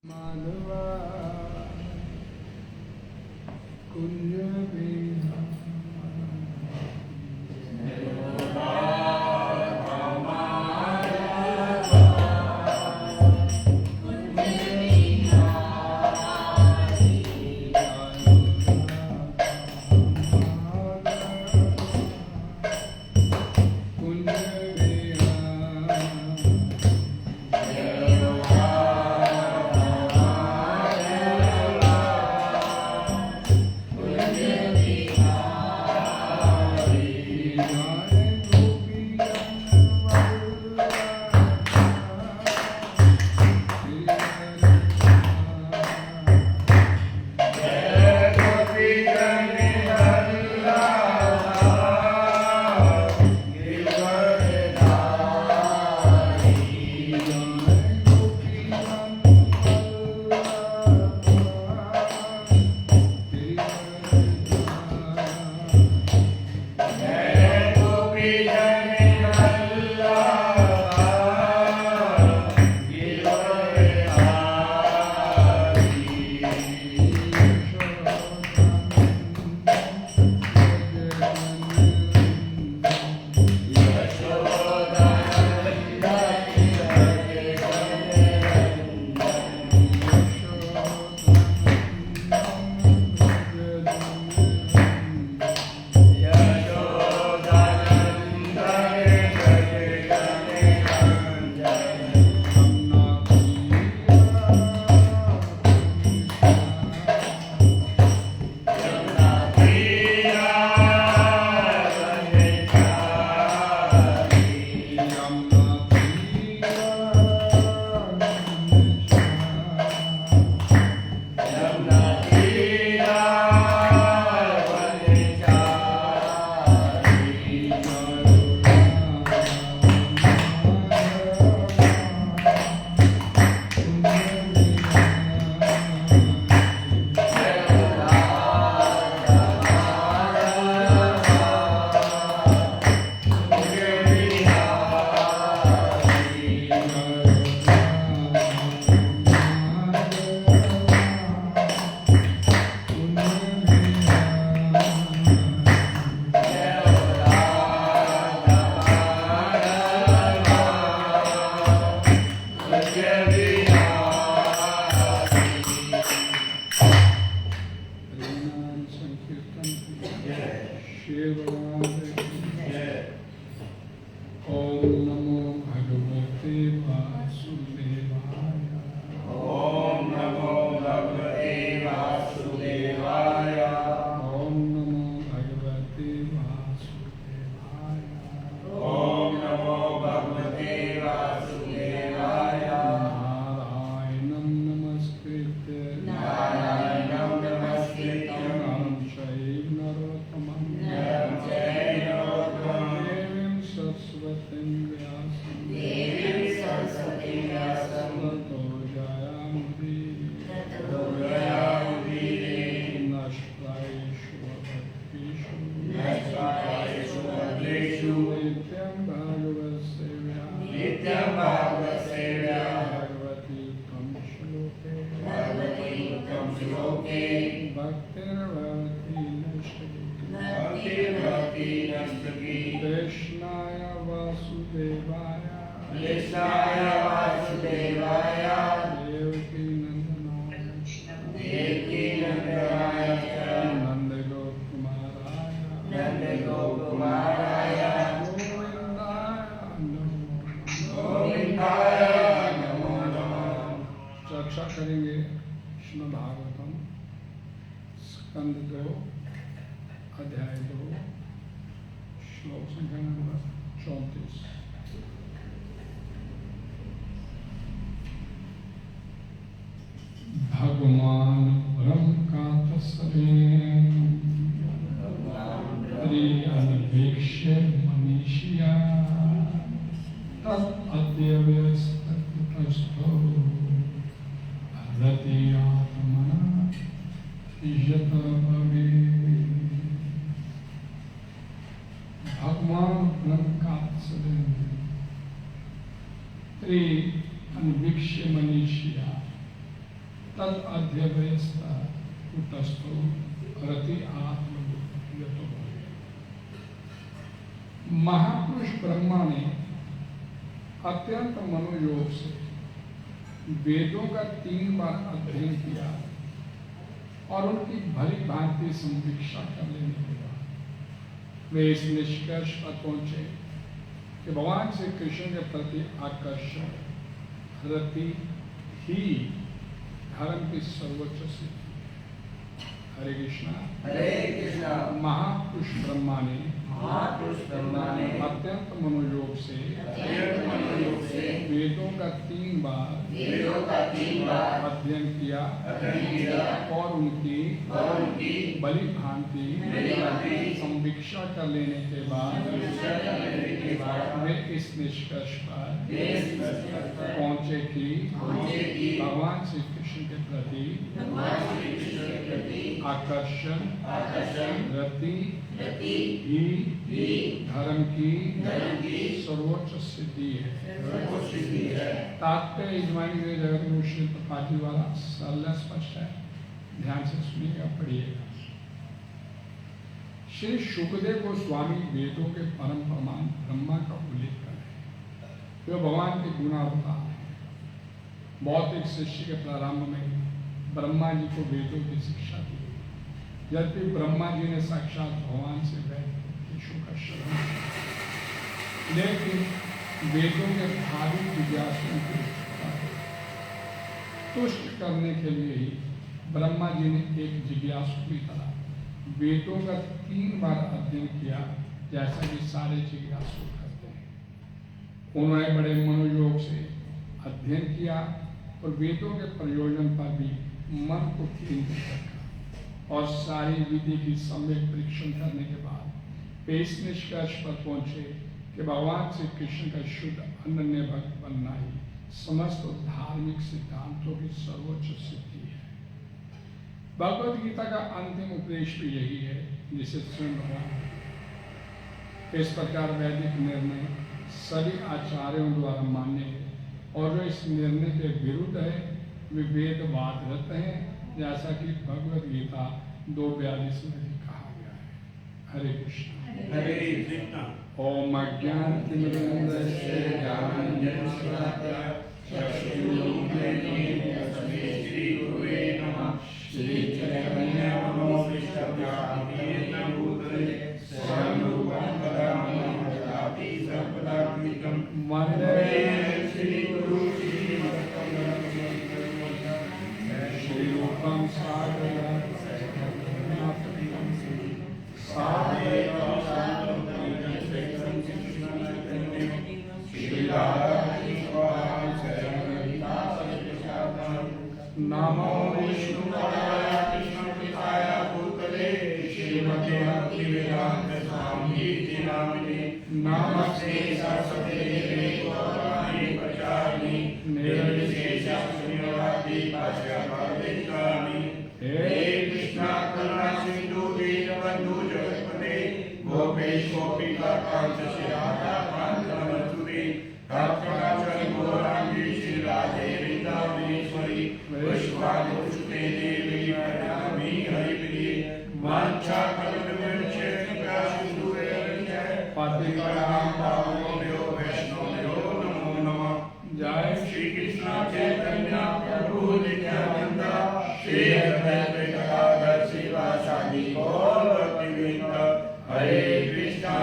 माधवा कुंज बिहारी तद अध्यवयस्ता कुटस्थो रति आत्मयतो। महापुरुष ब्रह्मा ने अत्यंत मनोयोग से वेदों का 3 बार अध्ययन किया और उनकी भली भांति समीक्षा कर लेने के बाद वे इस निष्कर्ष पर पहुंचे कि भगवान श्री कृष्ण के प्रति आकर्षण रति ही धर्म की सर्वोच्च सिद्धि। हरे कृष्णा। हरे कृष्णा। महापुरुष ब्रह्मा ने अत्यंत मनोयोग से वेदों का 3 बार अध्ययन किया और उनकी बली भांति समीक्षा कर लेने के बाद वे इस निष्कर्ष पर पहुंचे कि भगवान श्री कृष्ण के प्रति आकर्षण रति ही धर्म की सर्वोच्च सिद्धि है। तात्पर्य यजमानी जगत गुरु श्री प्रपात जी वाला सरल स्पष्ट है, ध्यान से सुनिएगा, पढ़िएगा। श्री शुकदेव गोस्वामी वेदों के परम प्रमाण ब्रह्मा का उल्लेख कर रहे हैं। वे भगवान के गुणावतार हैं। भौतिक शिष्य के प्रारंभ में ब्रह्मा जी को वेदों की शिक्षा दी, जबकि ब्रह्मा जी ने साक्षात भगवान से वैद विष्णु का शरण किया। लेकिन वेदों के भावी जिज्ञासुओं को तुष्ट करने के लिए ही ब्रह्मा जी ने एक जिज्ञासु की तरह वेदों का 3 बार अध्ययन किया, जैसा कि सारे जिज्ञासु करते हैं। उन्होंने बड़े मनोयोग से अध्ययन किया और वेदों के प्रयोजन पर भी मन को केंद्रित रखा और सारी विधि की सम्यक परीक्षण करने के बाद वे इस निष्कर्ष पर पहुंचे कि भगवान श्री कृष्ण का शुद्ध अनन्य भक्त बनना ही समस्त धार्मिक सिद्धांतों की सर्वोच्च सिद्धि है। भगवद गीता का अंतिम उपदेश भी यही है, जिसे स्वयं भगवान इस प्रकार वैदिक निर्णय सभी आचार्यों द्वारा मान्य है और जो इस निर्णय के विरुद्ध है वे वेदवाद रत हैं, जैसा कि भगवद गीता 2:42 में भी कहा गया है। हरे कृष्ण। हरे कृष्ण। ओम अज्ञानतिमिरन्धस्य ज्ञानाञ्जनशलाकया चक्षुरुन्मीलितं तस्मै श्रीगुरुवे नमः। श्रीचैतन्यमनोभीष्टव्याप्तिभूतले स्वयं रूपं वदामि तथापि सर्वदात्मिकं वन्दे श्रीगुरु श्रीरूपं सादरं नमो विष्णुपदाय कृष्णपिताय भूतले श्रीमते भक्तिवेदांत स्वामी जी नामिने नमस्ते सरस्वती देवे गौरवाणी प्रचारिणी निर्विशेष शून्यवादी पाश्चात्य। हे कृष्णा करुणा सिंधु दीनबंधु जगत्पते गोपेश गोपिका कांत राधा कांत नमस्तुते तत्काचन गौरांगी श्री राधे वृंदावनेश्वरी विश्वानुसुते देवी प्रणमामि हरिप्रिये वाञ्छा कल्पतरुभ्यो कृपया सिन्धुभ्यो पतितानां पावनेभ्यो वैष्णवेभ्यो नमो नमः। जय श्री कृष्ण चैतन्य प्रभु नित्यानंद श्री अद्वैत गदाधर श्रीवासादि गौर भक्तवृंद। हरे कृष्णा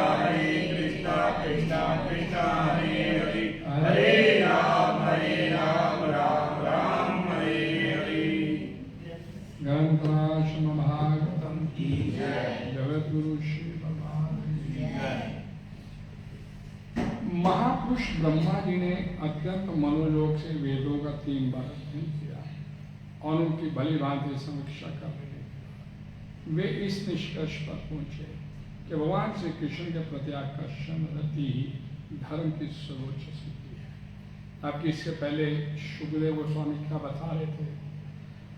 कृष्णा कृष्णा हरे हरे हरे राम राम राम हरे हरे। ग्रंथराज महाभारतम की जय। जगद्गुरु श्री भगवान की जय। महापुरुष ब्रह्मा जी ने अत्यंत मनोयोग से वेदोका 3 बार अध्ययन किया और उनकी भली भांति समीक्षा कर लेने के बाद वे इस निष्कर्ष पर पहुंचे कि भगवान श्री कृष्ण के प्रति आकर्षण रति ही धर्म की सर्वोच्च सिद्धि है। आपकी इससे पहले शुकदेव गोस्वामी क्या बता रहे थे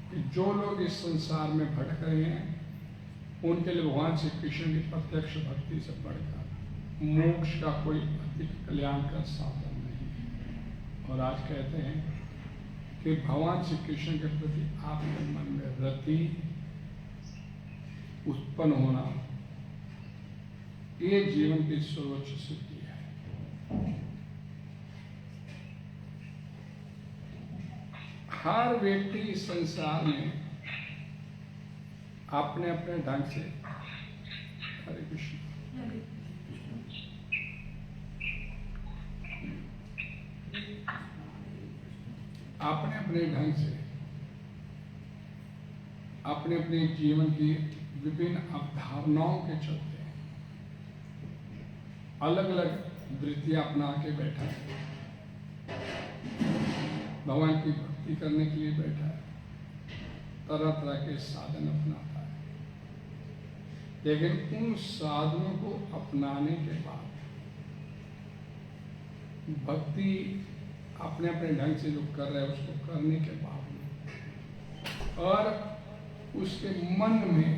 कि जो लोग इस संसार में भटक रहे हैं उनके लिए भगवान श्री कृष्ण की प्रत्यक्ष भक्ति से बढ़कर मोक्ष का कोई अधिक कल्याणकर साधन नहीं है। और आज कहते हैं कि भगवान श्री कृष्ण के प्रति आपके मन में रति उत्पन्न होना, ये जीवन की सर्वोच्च सिद्धि है। हर व्यक्ति इस संसार में अपने अपने ढंग से, हरे कृष्ण, अपने अपने ढंग से अपने अपने जीवन की विभिन्न अवधारणाओं के चलते अलग अलग वृत्तियां अपना के बैठा है, भगवान की भक्ति करने के लिए बैठा है, तरह तरह के साधन अपनाता है। लेकिन उन साधनों को अपनाने के बाद भक्ति अपने अपने ढंग से जो कर रहे हैं उसको करने के बाद और उसके मन में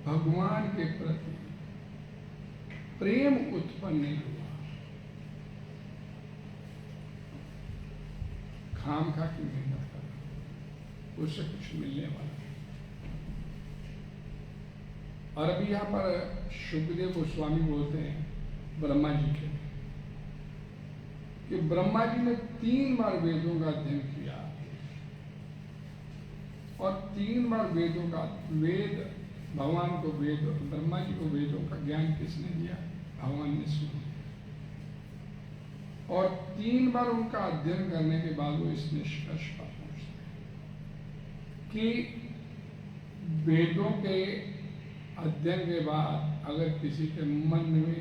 भगवान के प्रति प्रेम उत्पन्न नहीं हुआ, खामखा की मेहनत कर उससे कुछ मिलने वाला नहीं। और अभी यहाँ पर सुखदेव गोस्वामी बोलते हैं ब्रह्मा जी के कि ब्रह्मा जी ने 3 बार वेदों का अध्ययन किया और 3 बार वेदों का वेद भगवान को वेद, ब्रह्मा जी को वेदों का ज्ञान किसने दिया? भगवान ने सुना। और 3 बार उनका अध्ययन करने के बाद वो इस निष्कर्ष पर पहुंचते हैं कि वेदों के अध्ययन के बाद अगर किसी के मन में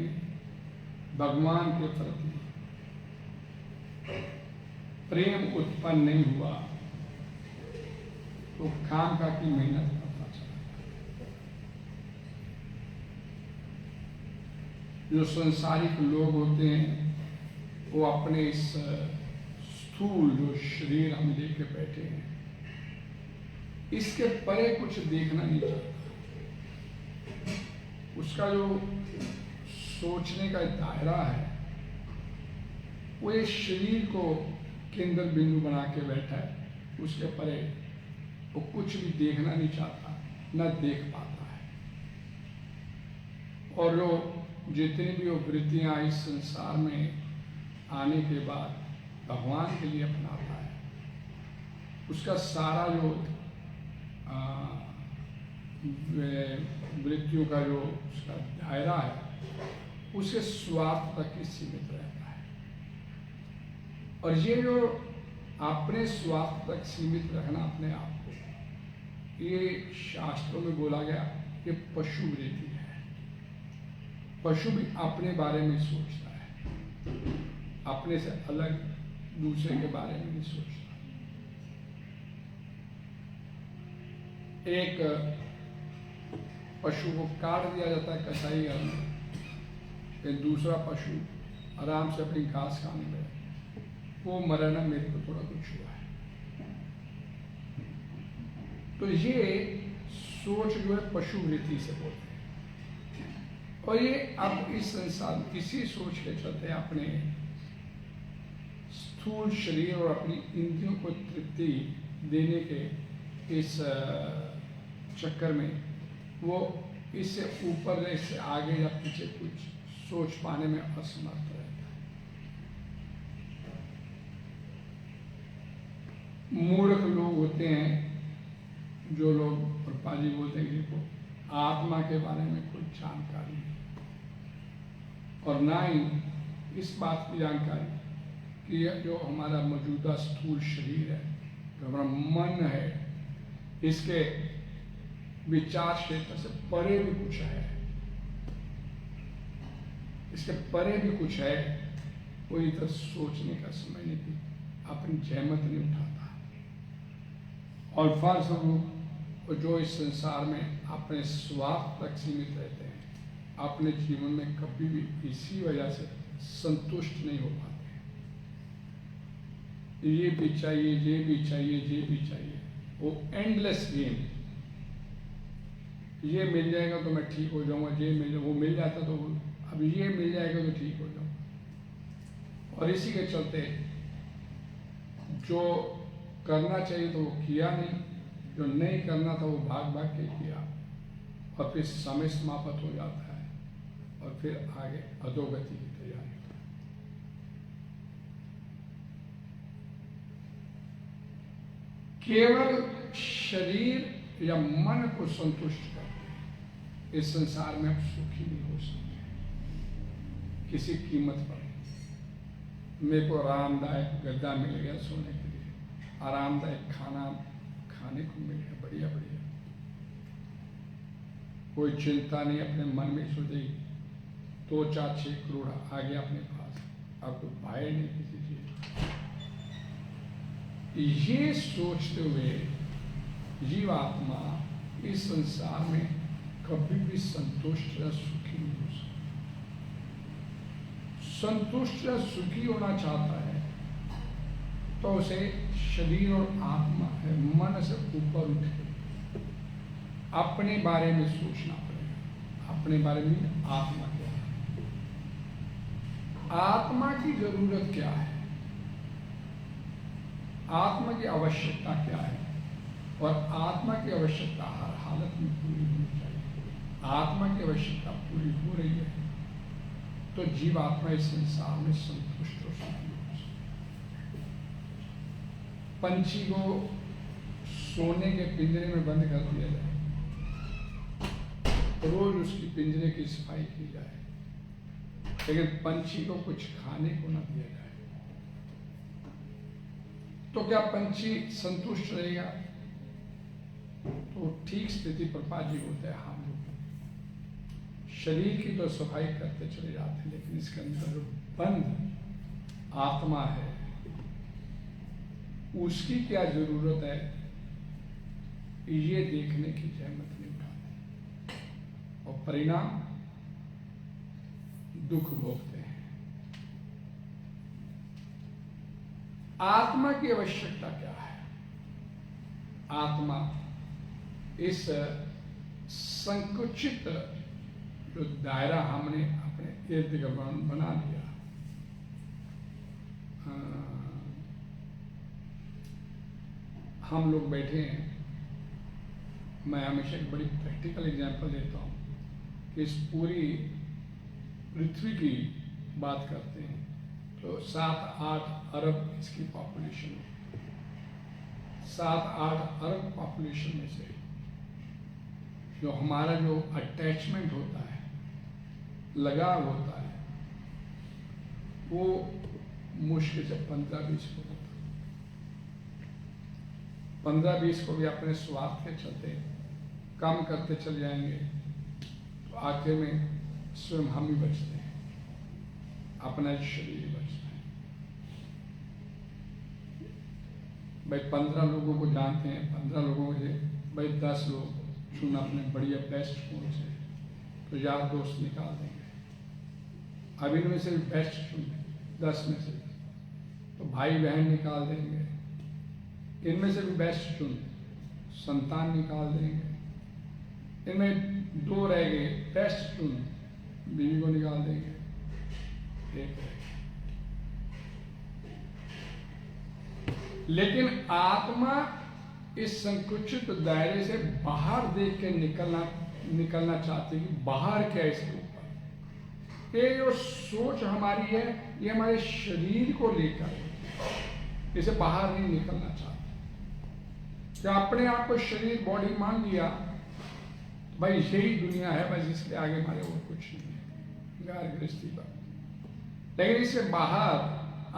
भगवान के प्रति प्रेम उत्पन्न नहीं हुआ तो खामखा की मेहनत करता चला। जो संसारिक लोग होते हैं वो अपने इस स्थूल जो शरीर हम लेके बैठे हैं इसके परे कुछ देखना नहीं चाहता। उसका जो सोचने का दायरा है वो इस शरीर को केंद्र बिंदु बना के बैठा है, उसके परे वो कुछ भी देखना नहीं चाहता, न देख पाता है। और जो जितनी भी वो वृत्तियां इस संसार में आने के बाद भगवान के लिए अपनाता है, उसका सारा जो वृत्तियों का जो उसका दायरा है उसे स्वार्थ तक ही सीमित रहता है। और ये जो अपने स्वार्थ तक सीमित रहना अपने आप को, ये शास्त्रों में बोला गया कि पशु वृत्ति है। पशु भी अपने बारे में सोचता है, अपने से अलग दूसरे के बारे में नहीं सोचता। एक पशु को काट दिया जाता है कसाई घर में, एक दूसरा पशु आराम से अपनी घास खाने लगे, वो मरना मेरे को थोड़ा कुछ हुआ है। तो ये सोच जो है पशु वृत्ति से बोलते हैं। और ये अब इस संसार इसी सोच के चलते अपने स्थूल शरीर और अपनी इंद्रियों को तृप्ति देने के इस चक्कर में वो इससे ऊपर इससे आगे या पीछे कुछ सोच पाने में असमर्थ रहता है। मूर्ख लोग होते हैं जो लोग, और पाजी बोलते हैं कि आत्मा के बारे में कोई जानकारी नहीं और ना ही इस बात की जानकारी कि यह जो हमारा मौजूदा स्थूल शरीर है, जो हमारा मन है, इसके विचार क्षेत्र से परे भी कुछ है, इसके परे भी कुछ है। वो इधर सोचने का समय नहीं, अपनी जहमत नहीं उठाता। और फलस्वरूप जो इस संसार में अपने स्वार्थ तक सीमित रहते हैं, अपने जीवन में कभी भी इसी वजह से संतुष्ट नहीं हो पाते। ये भी चाहिए, ये भी चाहिए, ये भी चाहिए, वो एंडलेस गेम। ये मिल जाएगा तो मैं ठीक हो जाऊंगा, ये मिल जाए, वो मिल जाता तो अब ये मिल जाएगा तो ठीक हो जाऊंगा। और इसी के चलते जो करना चाहिए तो वो किया नहीं, जो नहीं करना था वो भाग भाग के किया, और फिर समय समाप्त हो जाता है और फिर आगे अधोगति की तैयारी। केवल शरीर या मन को संतुष्ट करके इस संसार में आप सुखी नहीं हो सकते किसी कीमत पर। मेरे को आरामदायक गद्दा मिल गया सोने के लिए, आरामदायक खाना खाने को मिल गया, बढ़िया बढ़िया, कोई चिंता नहीं अपने मन में सोची 2-4-6 करोड़ आ गया अपने पास, आपको भय नहीं किसी चीज। ये सोचते हुए जीवात्मा इस संसार में कभी भी संतुष्ट या सुखी नहीं हो सकता। संतुष्ट या सुखी होना चाहता है तो उसे शरीर और आत्मा है मन से ऊपर उठ के अपने बारे में सोचना पड़ेगा। अपने बारे में आत्मा क्या है, आत्मा की जरूरत क्या है, आत्मा की आवश्यकता क्या है, और आत्मा की आवश्यकता हर हालत में पूरी होनी चाहिए। आत्मा की आवश्यकता पूरी हो रही है तो जीवात्मा इस संसार में संतुष्ट और सुखी हो सकती। पंछी को सोने के पिंजरे में बंद कर दिया जाए, रोज उसकी पिंजरे की सफाई की जाए, लेकिन पंछी को कुछ खाने को ना दिया जाए, तो क्या पंछी संतुष्ट रहेगा? तो ठीक स्थिति पर बाजी होता है। हम लोग शरीर की तो सफाई करते चले जाते हैं, लेकिन इसके अंदर जो बंद आत्मा है उसकी क्या जरूरत है, ये देखने की जहमत नहीं उठाते, और परिणाम दुख भोगते हैं। आत्मा की आवश्यकता क्या है? आत्मा इस संकुचित जो दायरा हमने अपने इर्द गिर्द बना लिया, हम लोग बैठे हैं, मैं हमेशा एक बड़ी प्रैक्टिकल एग्जांपल देता हूँ कि इस पूरी पृथ्वी की बात करते हैं तो 7-8 अरब इसकी पॉपुलेशन है। 7-8 अरब पॉपुलेशन में से जो हमारा जो अटैचमेंट होता है, लगाव होता है, वो मुश्किल से 15-20 को होता है। 15-20 को भी अपने स्वार्थ के चलते कम करते चले जाएंगे तो आखिर में स्वयं हम ही बचते हैं, अपना शरीर बचता है। भाई 15 लोगों को जानते हैं, 15 लोगों से भाई 10 लोग चुना अपने बढ़िया बेस्ट फोन से, तो यार दोस्त निकाल देंगे। अब इनमें से बेस्ट चुन 10 में से, तो भाई बहन निकाल देंगे। इनमें से भी बेस्ट चुन, संतान निकाल देंगे। इनमें 2 रह गए, बेस्ट चुन, बीवी को निकाल देंगे, एक रह गया। लेकिन आत्मा इस संकुचित दायरे से बाहर देख के निकलना चाहती है कि बाहर क्या है इसके ऊपर। ये जो सोच हमारी है ये हमारे शरीर को लेकर है, इसे बाहर नहीं निकलना चाहती। तो अपने आप को शरीर बॉडी मान लिया, भाई यही दुनिया है, बस इसके आगे हमारे और कुछ नहीं है, गार गृहस्थी पर। लेकिन इससे बाहर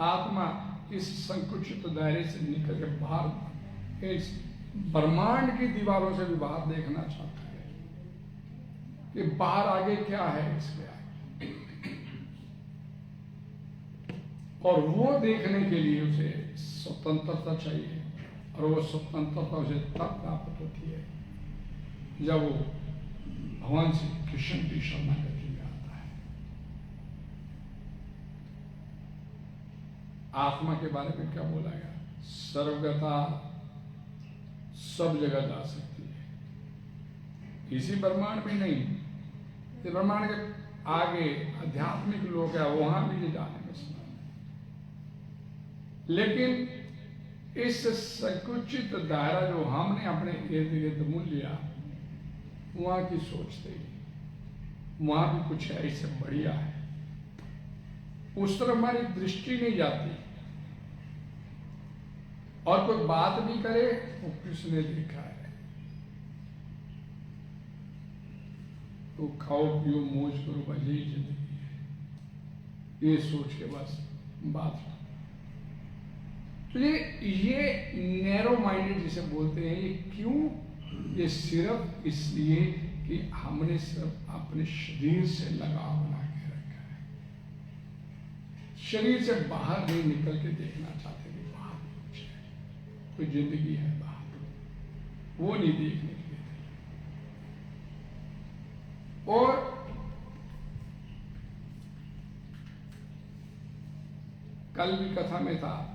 आत्मा इस संकुचित दायरे से निकल के बाहर इस ब्रह्मांड की दीवारों से भी बाहर देखना चाहता है कि बाहर आगे क्या है इसके आगे, और वो देखने के लिए उसे स्वतंत्रता चाहिए, और वो स्वतंत्रता उसे तब प्राप्त होती है जब वो भगवान श्री कृष्ण की शरणागति में आता है। आत्मा के बारे में क्या बोला गया? सर्वगता, सब जगह जा सकती है, इसी ब्रह्मांड में नहीं, ये ब्रह्मांड के आगे आध्यात्मिक लोग है वहां भी ये जाने में समय, लेकिन इस संकुचित दायरा जो हमने अपने इर्द गिर्द मूल लिया, वहां की सोचते ही वहां भी कुछ है इससे बढ़िया है, उस तरफ हमारी दृष्टि नहीं जाती। और कोई बात भी करे वो किसने देखा है, तो खाओ पियो मौज करो, बस यही जिंदगी है, ये सोच के बस बात। तो ये नैरो माइंडेड जिसे बोलते हैं, ये क्यों? ये सिर्फ इसलिए कि हमने सिर्फ अपने शरीर से लगाव बना के रखा है, शरीर से बाहर नहीं निकल के देखना चाहते कि बाहर कुछ है, कोई जिंदगी है बाहर, वो नहीं देखने के लिए। और कल भी कथा में था,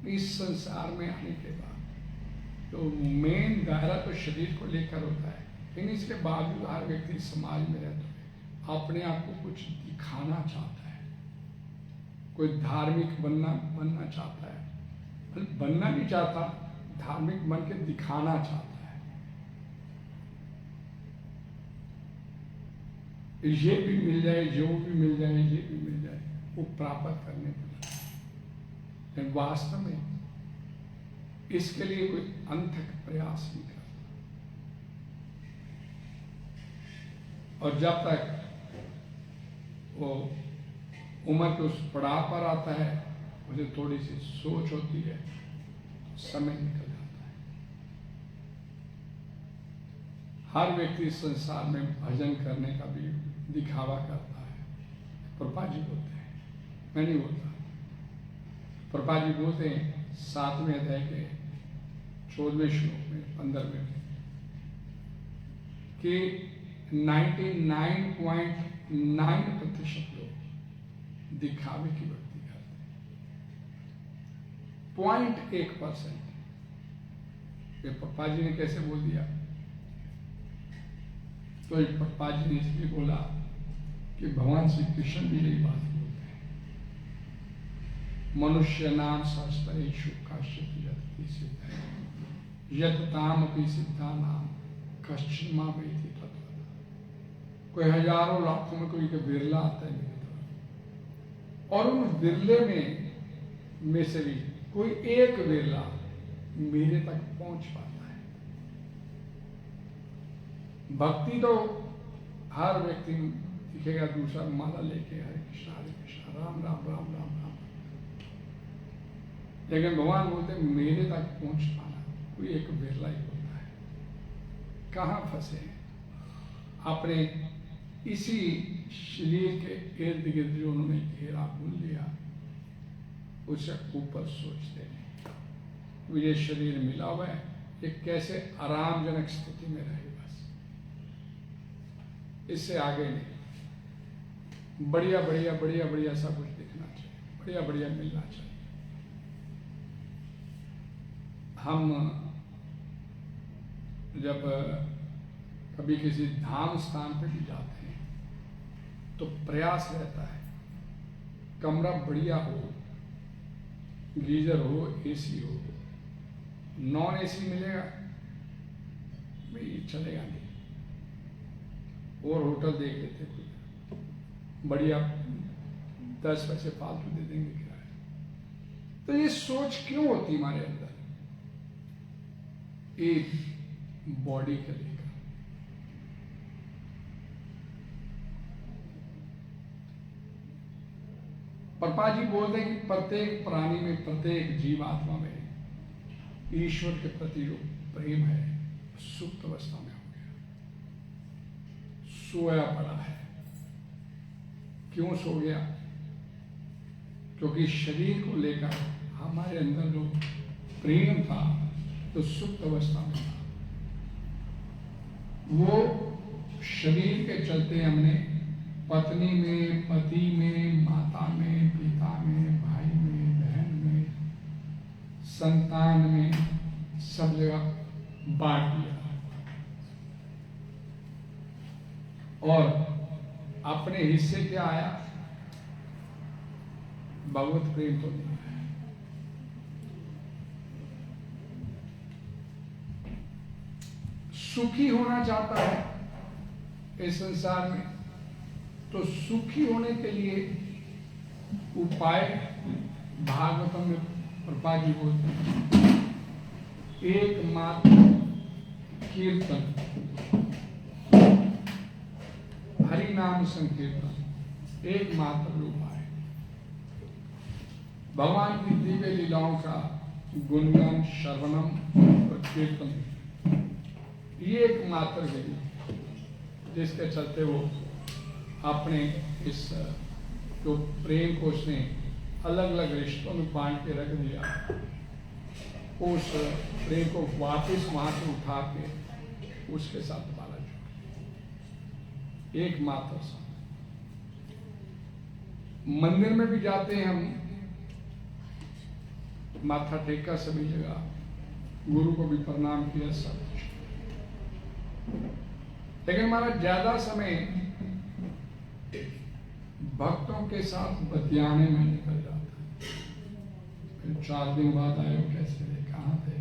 इस संसार में आने के बाद तो मेन दायरा तो शरीर को लेकर होता है, लेकिन इसके बावजूद हर व्यक्ति समाज में रहता है, अपने आप को कुछ दिखाना चाहता है, कोई धार्मिक बनना चाहता है, बनना नहीं चाहता, धार्मिक बन के दिखाना चाहता है। ये भी मिल जाए, जो भी मिल जाए, ये भी मिल जाए, वो प्राप्त करने को लगता है, लेकिन वास्तव में इसके लिए कोई अनथक प्रयास नहीं करता। और जब तक वो उम्र के उस पड़ाव पर आता है, मुझे थोड़ी सी सोच होती है, समय निकल जाता है। हर व्यक्ति संसार में भजन करने का भी दिखावा करता है। प्रभा जी बोलते हैं, मैं नहीं बोलता, प्रभा जी बोलते हैं 7वें अध्याय के 14वें श्लोक में 15वें में कि 99.9% लोग दिखावे की भक्ति करते हैं, 0.1%। ये पप्पा जी ने कैसे बोल दिया? तो ये पप्पा जी ने इसलिए बोला कि भगवान श्री कृष्ण भी यही बात बोलते हैं, मनुष्य नाम शास्त्रेषु काश्चित् यत् सिद्ध यत् तामपि सिद्धा नाम कश्चिन् मामेति तत्त्वतः। कोई हजारों लाखों में कोई बिरला आता है मेरे तरफ, और उन बिरले में से भी कोई एक बिरला मेरे तक पहुंच पाता है। भक्ति तो हर व्यक्ति दिखेगा, दूसरा माला लेके हरे कृष्ण राम राम राम राम राम, लेकिन भगवान बोलते मेरे तक पहुंच पाना कोई एक बिरला ही होता है। कहाँ फंसे हैं? अपने इसी शरीर के इर्द गिर्द जो उन्होंने घेरा भूल लिया, उससे ऊपर सोचते हैं ये शरीर मिला हुआ है, ये कैसे आरामजनक स्थिति में रहे, बस इससे आगे नहीं। बढ़िया बढ़िया बढ़िया बढ़िया सब कुछ दिखना चाहिए, बढ़िया बढ़िया मिलना चाहिए। हम जब कभी किसी धाम स्थान पे भी जाते हैं तो प्रयास रहता है कमरा बढ़िया हो, गीजर हो, एसी हो। नॉन एसी मिलेगा भाई चलेगा नहीं, और होटल देख लेते कोई बढ़िया 10 पैसे फालतू दे देंगे किराया। तो ये सोच क्यों होती हमारे अंदर? एक बॉडी के लेकर प्रभा जी बोलते हैं कि प्रत्येक प्राणी में, प्रत्येक जीवात्मा में ईश्वर के प्रति जो प्रेम है सुप्त अवस्था में हो गया, सोया पड़ा है। क्यों सो गया? क्योंकि शरीर को लेकर हमारे अंदर जो प्रेम था तो सुप्त अवस्था में था, वो शरीर के चलते हमने पत्नी में, पति में, माता में, पिता में, भाई में, बहन में, संतान में, सब जगह बांट दिया, और अपने हिस्से क्या आया? भगवत प्रेम तो नहीं आया। सुखी होना चाहता है इस संसार में, तो सुखी होने के लिए उपाय भागवतम में प्रभा जी बोलते हैं, एकमात्र कीर्तन, हरि नाम संकीर्तन एकमात्र उपाय। भगवान की दिव्य लीलाओं का गुणगान, श्रवणम और कीर्तन, ये एकमात्र विधि जिसके चलते वो अपने इस जो प्रेम को उसने अलग अलग रिश्तों में बांट के रख दिया, उस प्रेम को वापस वहां से उठा के उसके साथ दोबारा जोड़, एकमात्र सा। मंदिर में भी जाते हैं हम, माथा टेका सभी जगह, गुरु को भी प्रणाम किया, सब कुछ, लेकिन हमारा ज्यादा समय भक्तों के साथ बतियाने में निकल जाता है। फिर 4 दिन बाद आए हो, कैसे थे, कहाँ थे,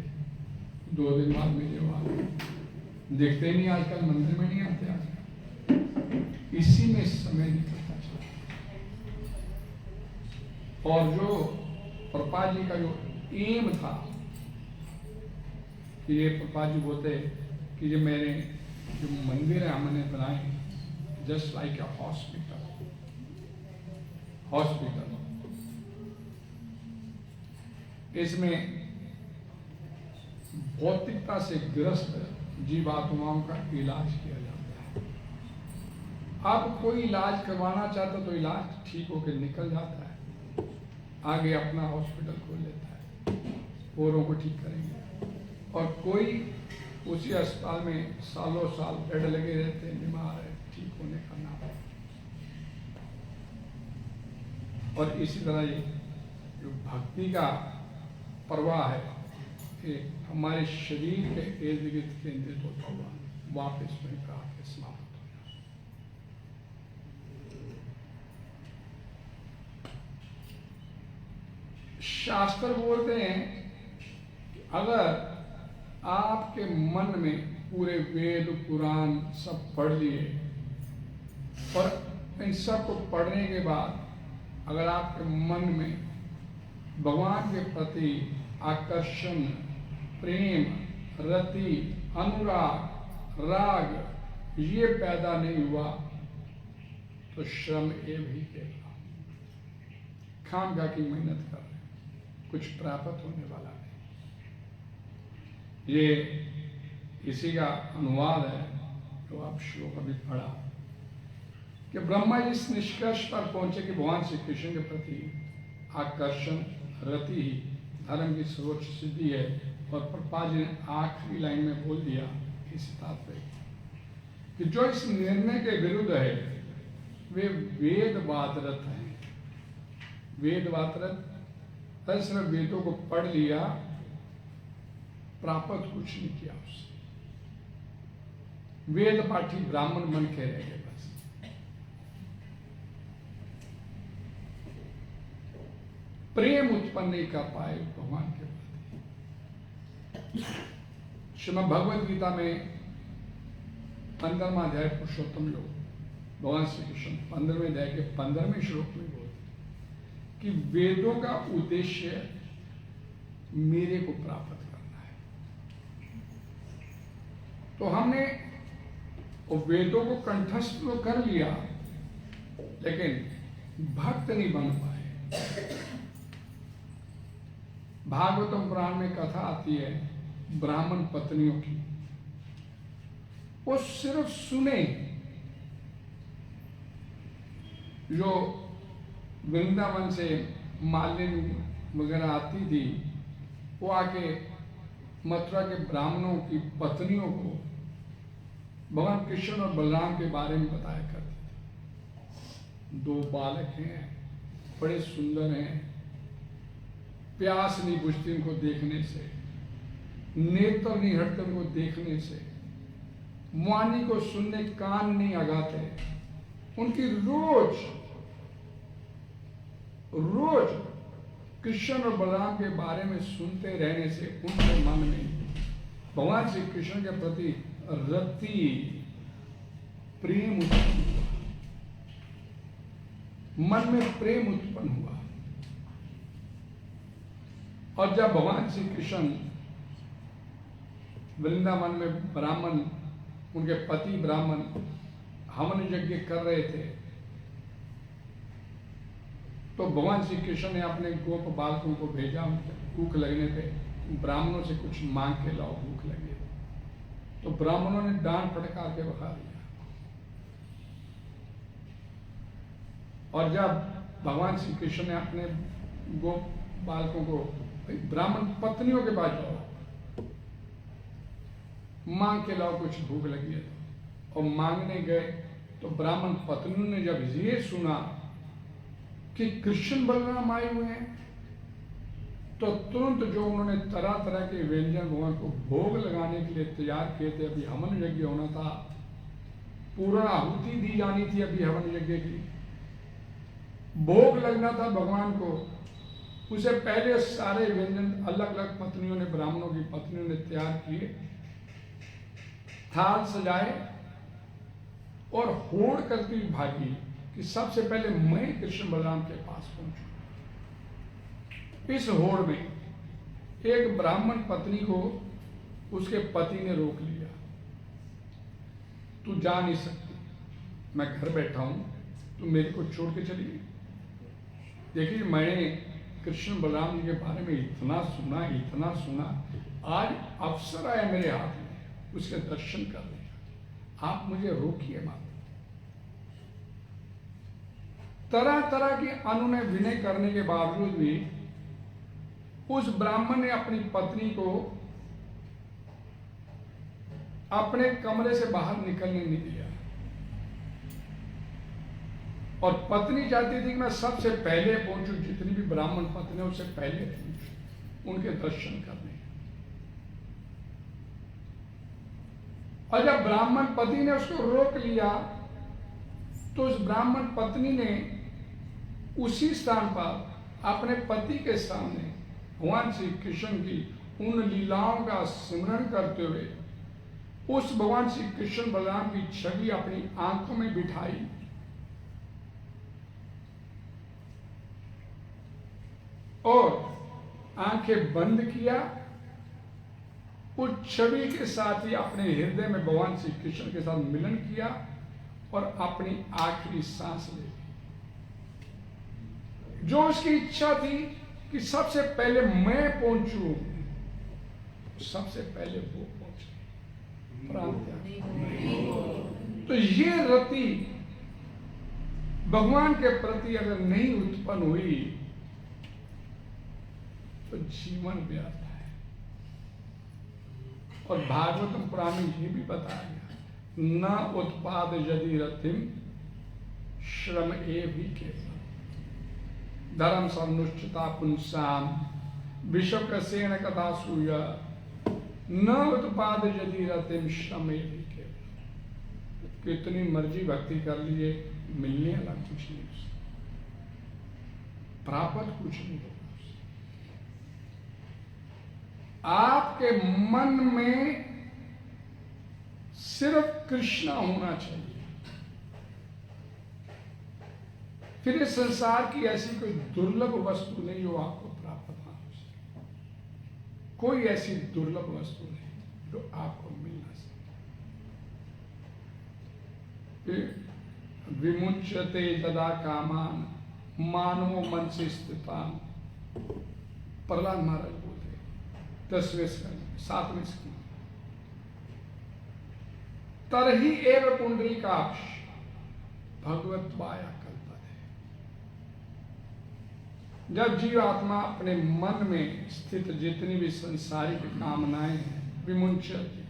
2 दिन बाद मिले हो, आप देखते नहीं, आजकल मंदिर में नहीं आते, आजकल इसी में समय निकलता चला। और जो प्रभा जी का जो एम था कि ये प्रभा जी बोलते कि ये मेरे जो मंदिर है हमने बनाए जस्ट लाइक अ हॉस्पिटल, इसमें भौतिकता से ग्रस्त जीवात्माओं का इलाज किया जाता है। आप कोई इलाज करवाना चाहते तो इलाज ठीक होकर निकल जाता है, आगे अपना हॉस्पिटल खोल लेता है, औरों को ठीक करेंगे। और कोई उसी अस्पताल में सालों साल बेड लगे रहते हैं, बीमार है, ठीक होने का नाम है। और इसी तरह ये जो भक्ति का प्रवाह है, ये हमारे शरीर के इर्द गिर्द केंद्रित होता हुआ वापस में आके समाप्त हो जाए। शास्त्र बोलते हैं कि अगर आपके मन में पूरे वेद पुराण सब पढ़ लिए, और इन सब को पढ़ने के बाद अगर आपके मन में भगवान के प्रति आकर्षण, प्रेम, रति, अनुराग, राग ये पैदा नहीं हुआ तो श्रम ये भी केवल खामखा की मेहनत कर रहे, कुछ प्राप्त होने वाला नहीं। ये इसी का अनुवाद है जो आप श्लोक अभी पढ़ा कि ब्रह्मा इस निष्कर्ष पर पहुंचे कि भगवान श्री कृष्ण के प्रति आकर्षण, रति ही धर्म की सर्वोच्च सिद्धि है। और प्रभा जी ने आखिरी लाइन में बोल दिया इस तात्पर्य कि जो इस निर्णय के विरुद्ध है वे वेदवादरत हैं। वेदवादरत सिर्फ वेदों को पढ़ लिया, प्राप्त कुछ नहीं किया उससे, वेद पाठी ब्राह्मण बन के रह गए बस। प्रेम उत्पन्न नहीं कर पाए भगवान के प्रति। श्रीमद् भगवद गीता में 15वां अध्याय पुरुषोत्तम योग, भगवान श्री कृष्ण 15वें अध्याय के 15वें श्लोक में बोलते कि वेदों का उद्देश्य मेरे को प्राप्त करना है। तो हमने वेदों को कंठस्थ तो कर लिया, लेकिन भक्त नहीं बन पाए। भागवतम पुराण में कथा आती है ब्राह्मण पत्नियों की, वो सिर्फ सुने, जो वृंदावन से मालिनी वगैरह आती थी, वो आके मथुरा के ब्राह्मणों की पत्नियों को भगवान कृष्ण और बलराम के बारे में बताया करते थे। 2 बालक हैं, बड़े सुंदर हैं, प्यास नहीं बुझती उनको देखने से, नेत्र नहीं हटते उनको देखने से, वाणी को सुनने कान नहीं अगाते, उनकी रोज कृष्ण और बलराम के बारे में सुनते रहने से उनके मन में भगवान श्री कृष्ण के प्रति रति प्रेम उत्पन्न हुआ, मन में प्रेम उत्पन्न हुआ। और जब भगवान श्री कृष्ण वृंदावन में ब्राह्मण, उनके पति ब्राह्मण हवन यज्ञ कर रहे थे, तो भगवान श्री कृष्ण ने अपने गोप बालकों को भेजा, भूख लगने पे ब्राह्मणों से कुछ मांग के लाओ, भूख लगी। तो ब्राह्मणों ने डांट फटकार के भगा दिया। और जब भगवान श्री कृष्ण ने अपने गोप बालकों को, ब्राह्मण पत्नियों के पास जाओ, मांग के लाओ, कुछ भूख लगी है, और मांगने गए तो ब्राह्मण पत्नियों ने जब ये सुना कि कृष्ण बलराम आए हुए हैं, तो तुरंत जो उन्होंने तरह तरह के व्यंजन भगवान को भोग लगाने के लिए तैयार किए थे। अभी हवन यज्ञ होना था, पूर्ण आहुति दी जानी थी, अभी हवन यज्ञ की भोग लगना था भगवान को। उसे पहले सारे व्यंजन अलग अलग पत्नियों ने, ब्राह्मणों की पत्नियों ने तैयार किए, थाल सजाए और होड़ करती भागी कि सबसे पहले मैं कृष्ण बलराम के पास पहुंचू। इस होड़ में एक ब्राह्मण पत्नी को उसके पति ने रोक लिया, तू जा नहीं सकती, मैं घर बैठा हूं, तू मेरे को छोड़ के चली गई। देखिए, मैंने कृष्ण बलराम जी के बारे में इतना सुना, आज अवसर आया मेरे हाथ में उसके दर्शन करने का, आप मुझे रोकिए मत। तरह तरह की अनुनय विनय करने के बावजूद भी उस ब्राह्मण ने अपनी पत्नी को अपने कमरे से बाहर निकलने नहीं दिया। और पत्नी चाहती थी कि मैं सबसे पहले पहुंचूं, जितनी भी ब्राह्मण पत्नी उससे पहले पहुंचूं उनके दर्शन करने। और जब ब्राह्मण पति ने उसको रोक लिया, तो उस ब्राह्मण पत्नी ने उसी स्थान पर अपने पति के सामने भगवान श्री कृष्ण की उन लीलाओं का स्मरण करते हुए उस भगवान श्री कृष्ण बलराम की छवि अपनी आंखों में बिठाई और आंखें बंद किया। उस छवि के साथ ही अपने हृदय में भगवान श्री कृष्ण के साथ मिलन किया और अपनी आखिरी सांस ले ली। जो उसकी इच्छा थी कि सबसे पहले मैं पहुंचूं, सबसे पहले वो पहुंचे, प्राण त्याग। तो ये रति भगवान के प्रति अगर नहीं उत्पन्न हुई तो जीवन व्यर्थ है। और भागवतम पुराण में ये भी बताया गया, न उत्पाद यदि रतिम श्रम एवं केवल धर्म सनुष्ठिता पुंसाम विश्वकसेन कथा सूय न उत्पाद यदि रतिम श्रम एवं केवल। कितनी मर्जी भक्ति कर लीजिए, मिलने वाला कुछ नहीं, प्राप्त कुछ नहीं होगा। आपके मन में सिर्फ कृष्ण होना चाहिए, फिर इस संसार की ऐसी कोई दुर्लभ वस्तु नहीं हो आपको प्राप्त होना। कोई ऐसी दुर्लभ वस्तु नहीं जो आपको मिल ना सके। विमुच्यते तदा कामान मानवो मन से स्थितान, प्रहलाद महाराज बोलते 10वें स्कंद 7वें स्कंद। तरही एव पुंडरीकाक्ष भगवत्वाया कल्पते। जब जीव आत्मा अपने मन में स्थित जितनी भी सांसारिक कामनाएं हैं विमुंचति,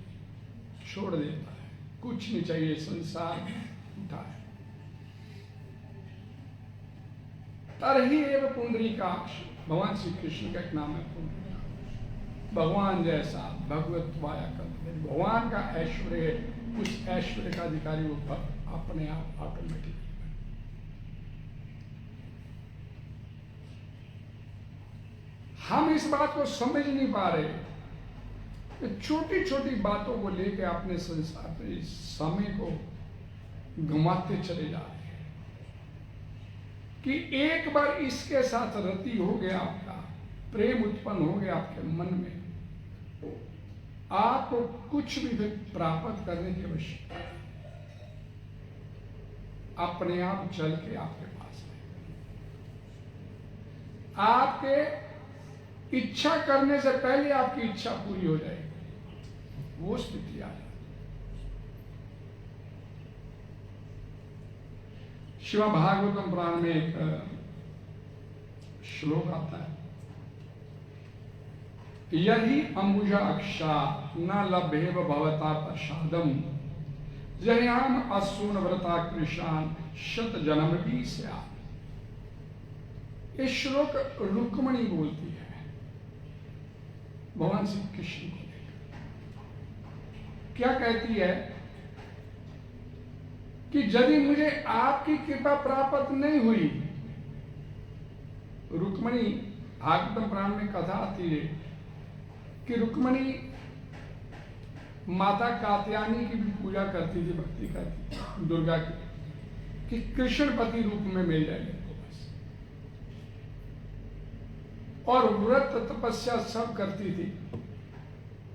छोड़ देता है, कुछ नहीं चाहिए संसार उठाए। तरही एव पुंडरीकाक्ष, भगवान श्री कृष्ण का एक नाम है पुंडरीकाक्ष। भगवान जैसा भगवत्वाया कल्पते, भगवान का ऐश्वर्य है, उस ऐश्वर्य का अधिकारी वो अपने आप ऑटोमेटिक। हम इस बात को समझ नहीं पा रहे छोटी छोटी बातों को लेकर अपने संसार पे इस समय को गंवाते चले जा रहे हैं कि एक बार इसके साथ रति हो गया, आपका प्रेम उत्पन्न हो गया आपके मन में, आपको कुछ भी प्राप्त करने की आवश्यकता है, अपने आप चल के आपके पास है। आपके इच्छा करने से पहले आपकी इच्छा पूरी हो जाएगी, वो स्थिति आ जाती। शिव भागवतम पुराण में एक श्लोक आता है, यही अंबुजा अक्षा न लभेव भवता प्रसादम जयाम असून व्रता कृषान शत जन्म भी स्या। ये श्लोक रुक्मणी बोलती है भगवान श्री कृष्ण को लेकर। क्या कहती है कि यदि मुझे आपकी कृपा प्राप्त नहीं हुई, रुक्मणी भागवतम पुराण में कथा आती है कि रुक्मणी माता कात्यायनी की भी पूजा करती थी, भक्ति करती थी दुर्गा की, कि कृष्ण पति रूप में मिल जाएंगे तो बस, और व्रत तपस्या सब करती थी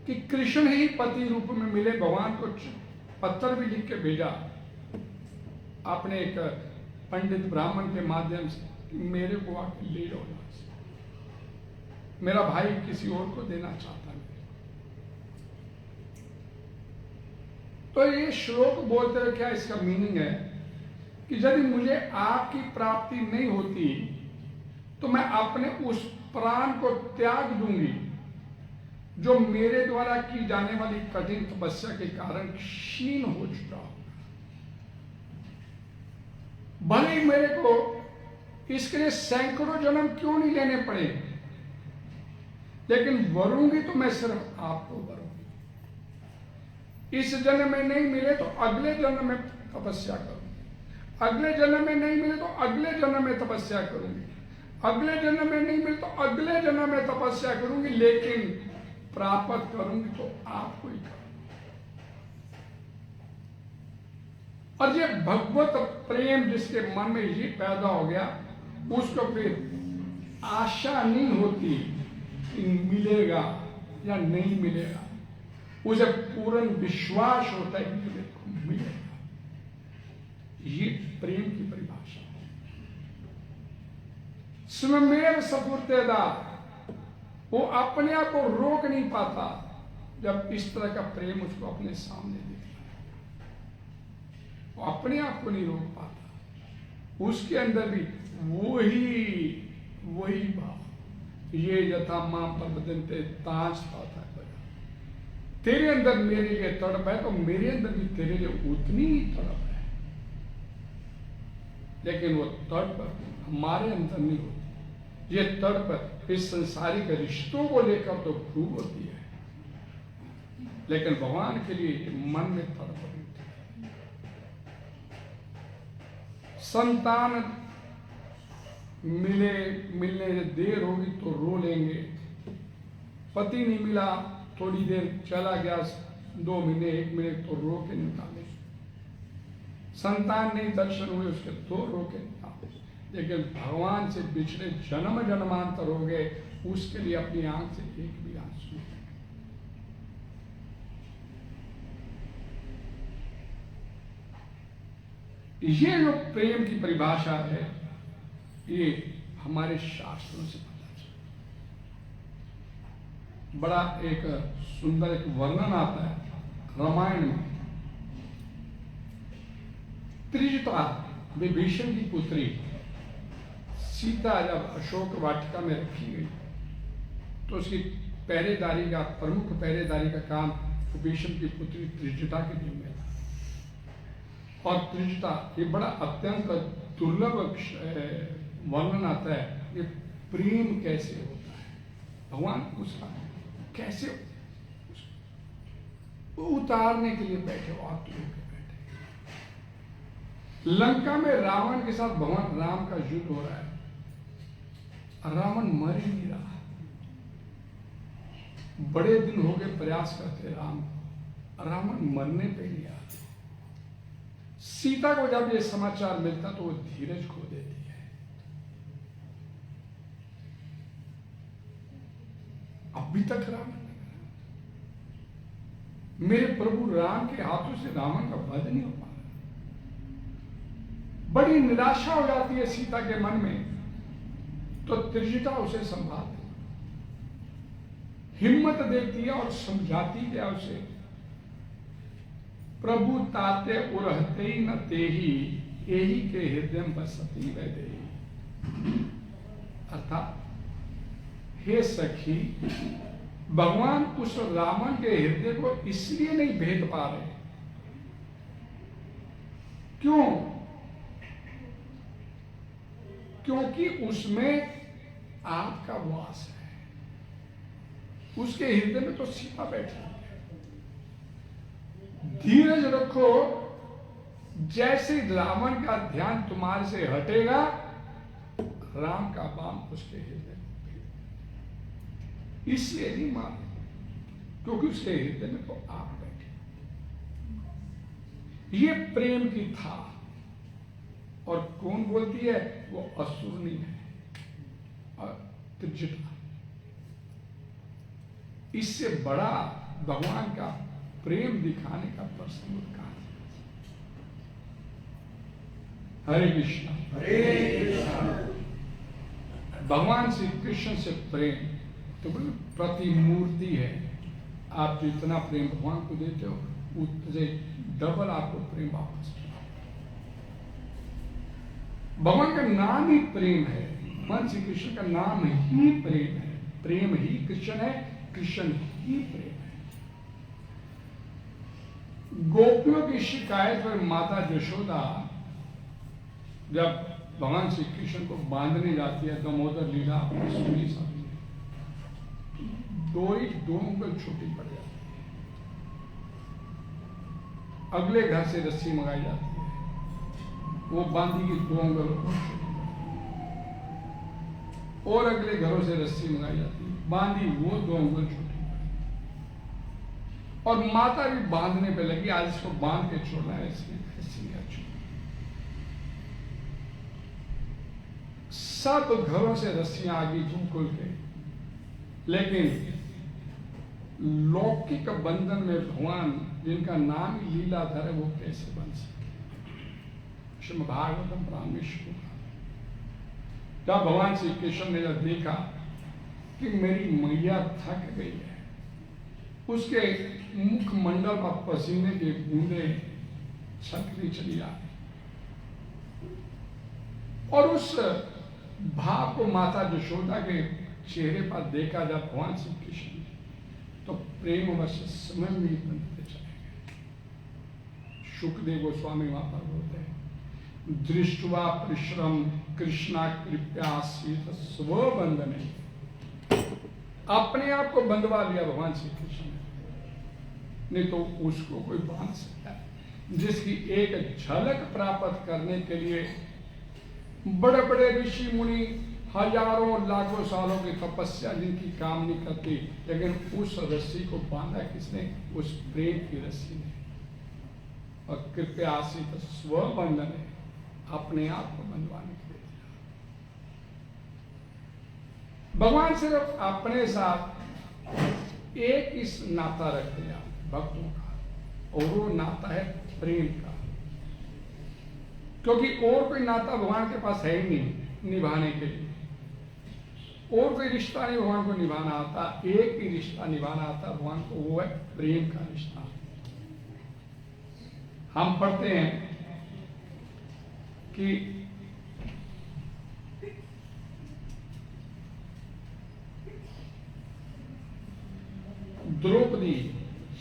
कि कृष्ण ही पति रूप में मिले। भगवान को पत्र भी लिख के भेजा अपने एक पंडित ब्राह्मण के माध्यम से कि मेरे को आके ले लो, मेरा भाई किसी और को देना चाहता है। तो ये श्लोक बोलते हुए क्या इसका मीनिंग है कि यदि मुझे आपकी प्राप्ति नहीं होती तो मैं अपने उस प्राण को त्याग दूंगी जो मेरे द्वारा की जाने वाली कठिन तपस्या के कारण क्षीण हो चुका हो। भले ही मेरे को इसके लिए सैकड़ों जन्म क्यों नहीं लेने पड़े, लेकिन वरूंगी तो मैं सिर्फ आपको वरूंगी। इस जन्म में नहीं मिले तो अगले जन्म में तपस्या करूंगी, अगले जन्म में नहीं मिले तो अगले जन्म में तपस्या करूंगी, अगले जन्म में नहीं मिले तो अगले जन्म में तपस्या करूंगी, लेकिन प्राप्त करूंगी तो आपको ही करूंगी। और ये भगवत प्रेम जिसके मन में ये पैदा हो गया, उसको फिर आशा नहीं होती कि मिलेगा या नहीं मिलेगा, उसे पूर्ण विश्वास होता है कि मेरे को मिलेगा। ये प्रेम की परिभाषा है। स्वमेव स्फूर्तेदा, वो अपने आप को रोक नहीं पाता जब इस तरह का प्रेम उसको अपने सामने दिखता है। वो अपने आप को नहीं रोक पाता, उसके अंदर भी वही भाव, ये यथा मां प्रबदनते ताज पाता है। तेरे अंदर मेरे लिए तड़प है तो मेरे अंदर भी तेरे लिए उतनी ही तड़प है, लेकिन वो तड़प हमारे अंदर नहीं होती। ये तड़प इस संसारिक रिश्तों को लेकर तो खूब होती है, लेकिन भगवान के लिए मन में तड़प होती है। संतान मिलने देर होगी तो रो लेंगे, पति नहीं मिला थोड़ी देर चला गया, 2 महीने 1 महीने तो रो के निकाले, संतान नहीं दर्शन हुए उसके तो रो के निकाले, लेकिन भगवान से बिछड़े जन्म जन्मांतर हो गए, उसके लिए अपनी आंख से एक भी आंसू। ये जो प्रेम की परिभाषा है, ये हमारे शास्त्रों से पता चलता। बड़ा एक सुंदर एक वर्णन आता है रामायण में। त्रिजटा विभीषण की पुत्री सीता जब अशोक वाटिका में रखी गई तो उसकी पहरेदारी का, प्रमुख पहरेदारी का काम विभीषण की पुत्री त्रिजटा के जिम्मे था। और त्रिजटा ये बड़ा अत्यंत दुर्लभ वर्णन आता है, ये प्रेम कैसे होता है, भगवान उसका कैसे उतारने के लिए बैठे हो आप लोग के बैठे। लंका में रावण के साथ भगवान राम का युद्ध हो रहा है, रावण मर ही नहीं रहा, बड़े दिन हो गए प्रयास करते राम, रावण मरने पे नहीं आते। सीता को जब ये समाचार मिलता तो वो धीरज खो देती है। अभी तक रावण नहीं करा। मेरे प्रभु राम के हाथों से रावण का वध नहीं हो पा रहा। बड़ी निराशा हो जाती है सीता के मन में, तो त्रिजटा उसे संभालती, हिम्मत देती है और समझाती है उसे, प्रभु ताते उरहते ही न तेही, यही के हृदय में बसती वह देही। अर्थात हे सखी, भगवान उस रावण के हृदय को इसलिए नहीं भेद पा रहे, क्यों? क्योंकि उसमें आपका वास है। उसके हृदय में तो सीता बैठी है। धीरज रखो, जैसे रावण का ध्यान तुम्हारे से हटेगा, राम का बाण उसके हृदय में, इसलिए नहीं मारे क्योंकि उसके हृदय में तो आप बैठे। ये प्रेम की था। और कौन बोलती है? वो असुर नहीं है, त्रिजटा। इससे बड़ा भगवान का प्रेम दिखाने का प्रसंग कहा। हरे कृष्णा। हरे कृष्णा। भगवान श्री कृष्ण से प्रेम तो प्रतिमूर्ति है। आप जितना प्रेम भगवान को देते हो, उतने डबल आपको प्रेम वापस मिलेगा। भगवान का नाम ही प्रेम है। भगवान श्री कृष्ण का नाम ही प्रेम है। प्रेम ही कृष्ण है, कृष्ण ही प्रेम है। गोपियों की शिकायत पर माता यशोदा जब भगवान श्री कृष्ण को बांधने जाती है, दामोदर लीला अपनी सुनी सभी, दो उंगल छोटी पड़ जाती है। अगले घर से रस्सी मंगाई जाती है, वो बांधी की 2 उंगल और अगले घरों से रस्सी मंगाई जाती है, बांधी वो 2 उंगल छोटी। और माता भी बांधने पे लगी, आज इसको बांध के छोड़ना है, इसलिए सब घरों से रस्सियां आ गई धूम खुल के। लेकिन लौकिक बंधन में भगवान जिनका नाम ही लीलाधर है, वो कैसे बन सके? श्रीमद् भागवतम प्राणेश्वर। जब भगवान श्री कृष्ण ने जब देखा कि मेरी मैया थक गई है, उसके मुख मंडल पर पसीने की बूंदे छलकती चली आ रही, और उस भाव को माता यशोदा के चेहरे पर देखा जब भगवान श्री कृष्ण, तो प्रेम वश समय में बनते चले गए। सुखदेव गोस्वामी वहां पर बोलते हैं, दृष्टवा परिश्रम कृष्णा कृपया शीत स्वबंधने। अपने आप को बंधवा लिया भगवान श्री कृष्ण ने, नहीं तो उसको कोई बांध सकता है? जिसकी एक झलक प्राप्त करने के लिए बड़े बड़े ऋषि मुनि हजारों लाखों सालों की तपस्या जिनकी काम नहीं करती, लेकिन उस रस्सी को बांधा किसने? उस प्रेम की रस्सी ने। और कृपया आशित स्वबंधन है, अपने आप को बंधवाने के लिए। भगवान सिर्फ अपने साथ एक इस नाता रखते हैं भक्तों का, और वो नाता है प्रेम का। क्योंकि और कोई नाता भगवान के पास है ही नहीं निभाने के लिए। और कोई रिश्ता नहीं भगवान को निभाना आता, एक ही रिश्ता निभाना आता भगवान को, वो है प्रेम का रिश्ता। हम पढ़ते हैं कि द्रौपदी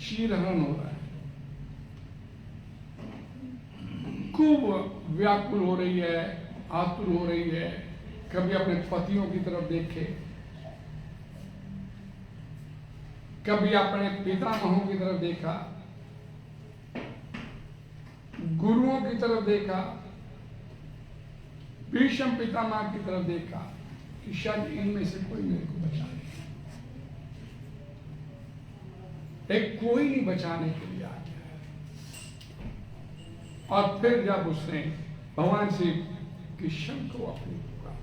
शीरहरण हो रहा है, खूब व्याकुल हो रही है, आतुर हो रही है, कभी अपने पतियों की तरफ देखे, कभी अपने पितामहों की तरफ देखा, गुरुओं की तरफ देखा, भीष्म पितामह की तरफ देखा कि शायद इनमें से कोई मेरे को बचा ले। एक कोई नहीं बचाने के लिए आ गया है। और फिर जब उसने भगवान श्री कृष्ण को अपनी पुकार,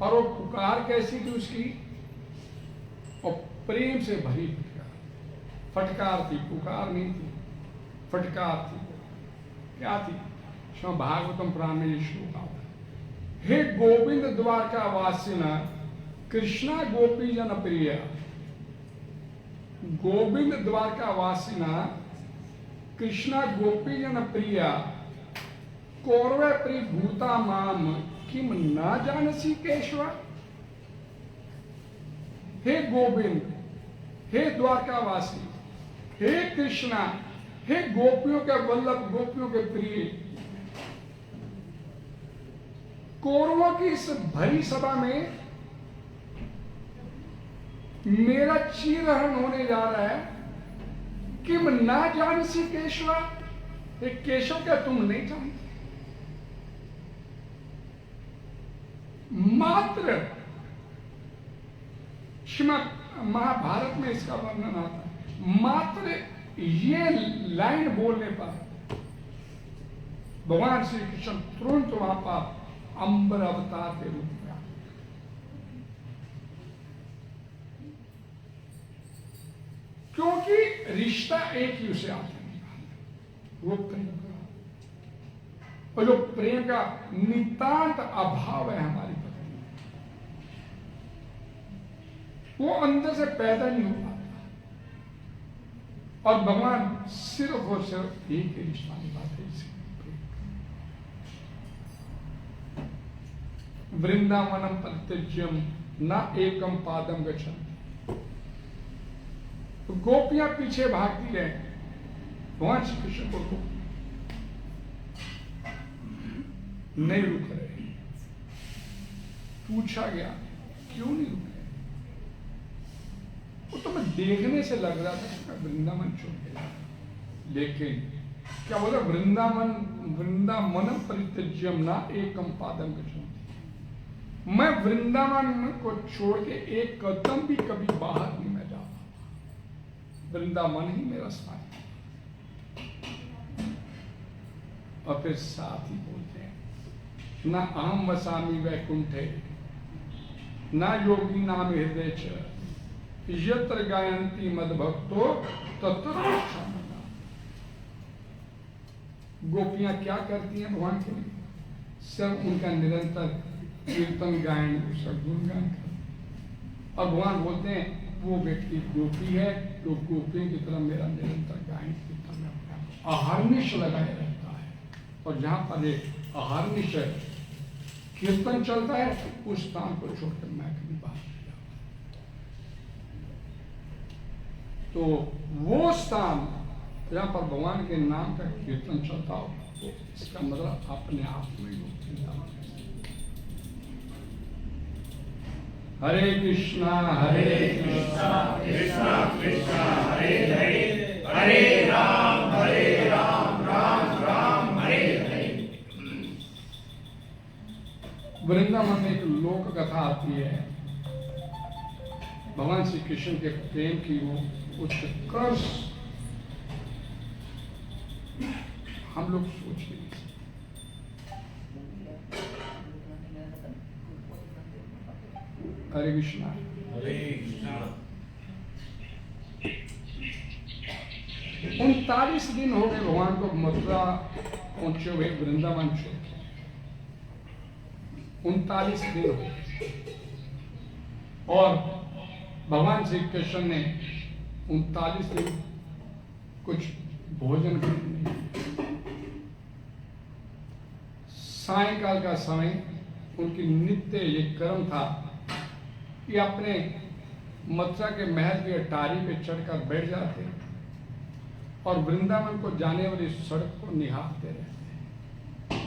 और वो पुकार कैसी थी उसकी, और प्रेम से भरी फटकार थी, पुकार नहीं थी, फटकार थी। क्या थी? श्रीमद् भागवतम पुराण में ये श्लोक आता है, हे गोविंद द्वारका वासिना कृष्णा गोपी जन प्रिय। गोविंद द्वारका वासिना कृष्णा गोपी जन प्रिय, कौरव प्रिय भूता माम किम न जानसी केशव। हे गोविंद, हे द्वारकावासी, हे कृष्णा, हे गोपियों के वल्लभ, गोपियों के प्रिय, कौरवों की इस भरी सभा में मेरा चीरहरण होने जा रहा है। किम ना जानसी केशवा, हे केशव क्या तुम नहीं जानते? मात्र श्रीमद् महाभारत में इसका वर्णन आता है, मात्र ये लाइन बोलने पर भगवान श्री कृष्ण तुरंत वहां पर अंबर अवतार के रूप में आ गए। क्योंकि रिश्ता एक ही उसे आते वो प्रेम का, और जो प्रेम का नितांत अभाव है हमारी पत्नी, वो अंदर से पैदा नहीं हो पाता। और भगवान सिर्फ और सिर्फ एक ही रिश्ता निभाते हैं, वृंदावनम परित्यज्यम न एकम पादम गच्छन्ति। तो गोपियां पीछे भागती है, भगवान श्री कृष्ण को नहीं रुक रहे। पूछा गया क्यों नहीं रुक रहे? वो तो मैं देखने से लग रहा था कि मैं वृंदावन छोड़ गया, लेकिन क्या बोला, वृंदावनम परित्यज्यम ना एकम पादम गच्छन्ति। मैं वृंदावन को छोड़ के एक कदम भी कभी बाहर नहीं मैं जाता, वृंदावन ही मेरा स्थान है। और फिर साथ ही बोलते हैं, न अहम वसामि वैकुंठे न योगी नाम हृदय च यत्र गायन्ति मद्भक्तो तत्र रक्षामि। गोपियां क्या करती हैं भगवान के लिए? सब उनका निरंतर कीर्तन गायन, उसका गुणगान करते। और भगवान बोलते हैं वो व्यक्ति गोपी है जो गोपियों की तरह मेरा निरंतर गायन कीर्तन में अहर्निश लगाए रहता है। और जहां पर एक अहर्निश कीर्तन चलता है उस स्थान को छोड़कर मैं कभी बाहर नहीं जाता। तो वो स्थान जहां पर भगवान के नाम का कीर्तन चलता हो, तो इसका मतलब अपने आप में वृंदावन है। हरे कृष्णा कृष्णा कृष्णा कृष्णा हरे हरे, हरे राम राम राम हरे हरे। वृंदावन में एक लोक कथा आती है, भगवान श्री कृष्ण के प्रेम की वो उत्कर्ष हम लोग सोच नहीं सकते। हरे कृष्णा। हरे कृष्णा। 39 दिन हो गए भगवान को मथुरा पहुंचे हुए, वृंदावन छोड़। 39 दिन हो गए और भगवान श्री कृष्ण ने 39 दिन कुछ भोजन नहीं। सायंकाल का समय उनकी नित्य ये कर्म था कि अपने मथुरा के महल की अटारी पे चढ़कर बैठ जाते और वृंदावन को जाने वाली सड़क को निहारते रहते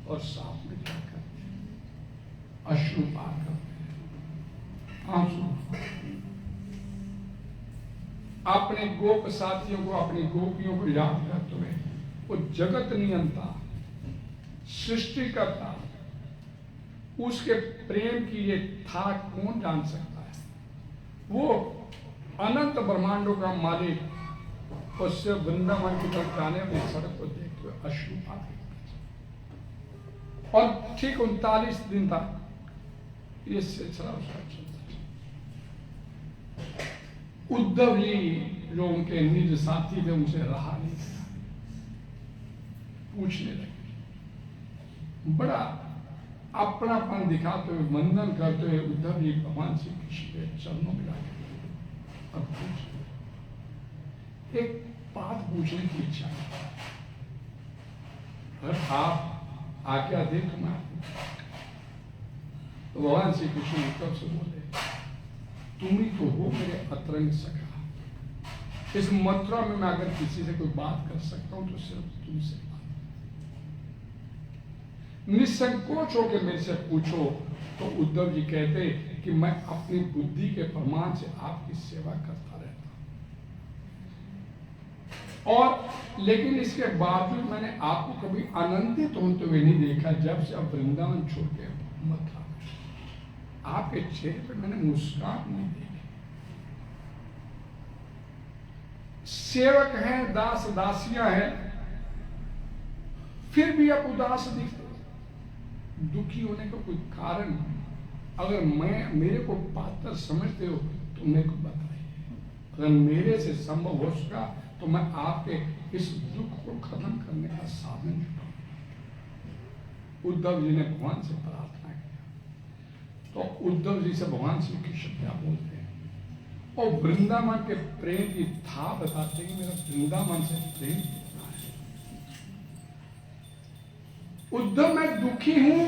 और साथ में क्या करते, अश्रुपात करते, आंसू। अपने गोप साथियों को, अपनी गोपियों को याद करते हुए वो जगत नियंता, सृष्टिकर्ता, उसके प्रेम की ये था कौन जान सकता है। वो अनंत ब्रह्मांडों का मालिक उससे वृंदावन की तरफ जाने वाली सड़क को देखते हुए अश्रु आ गए। और ठीक 39 दिन तक ये सिलसिला उसका चलता। उद्धव जी जो उनके निज साथी थे उनसे रहा नहीं गया, पूछने लगे। बड़ा अपनापन दिखाते हुए वंदन करते हुए उद्धव जी भगवान श्री कृष्ण के चरणों में लगे और पूछते, एक बात पूछने की इच्छा है, अगर आप आज्ञा दे तो मैं तो भगवान श्री कृष्ण उद्धव से बोले, तुम ही तो हो मेरे अतरंग सखा। इस मथुरा में मैं अगर किसी से कोई बात कर सकता हूं तो सिर्फ तुमसे बात। निसंकोच होकर मेरे से पूछो। तो उद्धव जी कहते कि मैं अपनी बुद्धि के प्रमाण से आपकी सेवा करता रहता हूं, और लेकिन इसके बावजूद मैंने आपको कभी आनंदित होते हुए नहीं देखा। जब से आप वृंदावन छोड़ के मथुरा में, आपके चेहरे पर मैंने मुस्कान नहीं देखी। सेवक हैं, दास दासियां हैं, फिर भी आप उदास दिखते। दुखी होने का कोई कारण अगर मेरे को पात्र समझते हो तो मेरे को बताइए। अगर मेरे से संभव हो सका तो मैं आपके इस दुख को खत्म करने का साधन जुटाऊंगा। उद्धव जी ने भगवान से प्रार्थना किया। तो उद्धव जी से भगवान श्री कृष्ण क्या बोलते हैं, और वृंदावन के प्रेम की था बताते हैं, मेरा वृंदावन से प्रेम कितना है। उद्धव मैं दुखी हूं,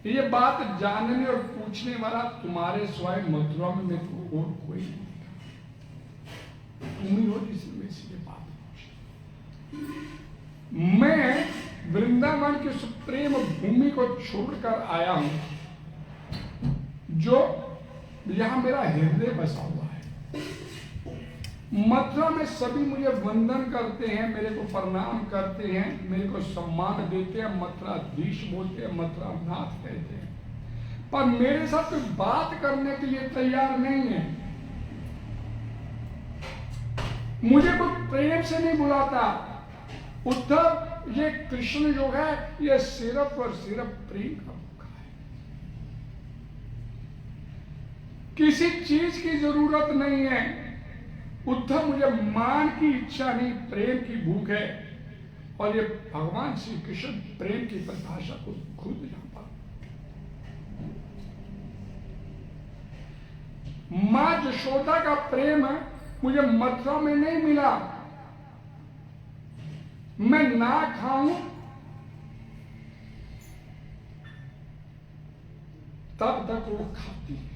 ये बात जानने और पूछने वाला तुम्हारे सिवाय मथुरा में मेरे को और कोई नहीं दिखा। तुम ही हो जिसने मेरे से ये बात पूछी। मैं वृंदावन की उस प्रेम भूमि को छोड़कर आया हूं जो यहां मेरा हृदय बसा हुआ है। मथुरा में सभी मुझे वंदन करते हैं, मेरे को प्रणाम करते हैं, मेरे को सम्मान देते हैं, मथुराधीश बोलते हैं, मथुरा नाथ कहते हैं, पर मेरे साथ कोई बात करने के लिए तैयार नहीं है। मुझे कोई प्रेम से नहीं बुलाता। उद्धव, ये कृष्ण जो है ये सिर्फ और सिर्फ प्रेम का भूखा है। किसी चीज की जरूरत नहीं है। उद्धव, मुझे मान की इच्छा नहीं, प्रेम की भूख है। और ये भगवान श्री कृष्ण प्रेम की परिभाषा को खुद यहां पर, मां यशोदा का प्रेम मुझे मथुरा में नहीं मिला। मैं ना खाऊं तब तक वो खाती है।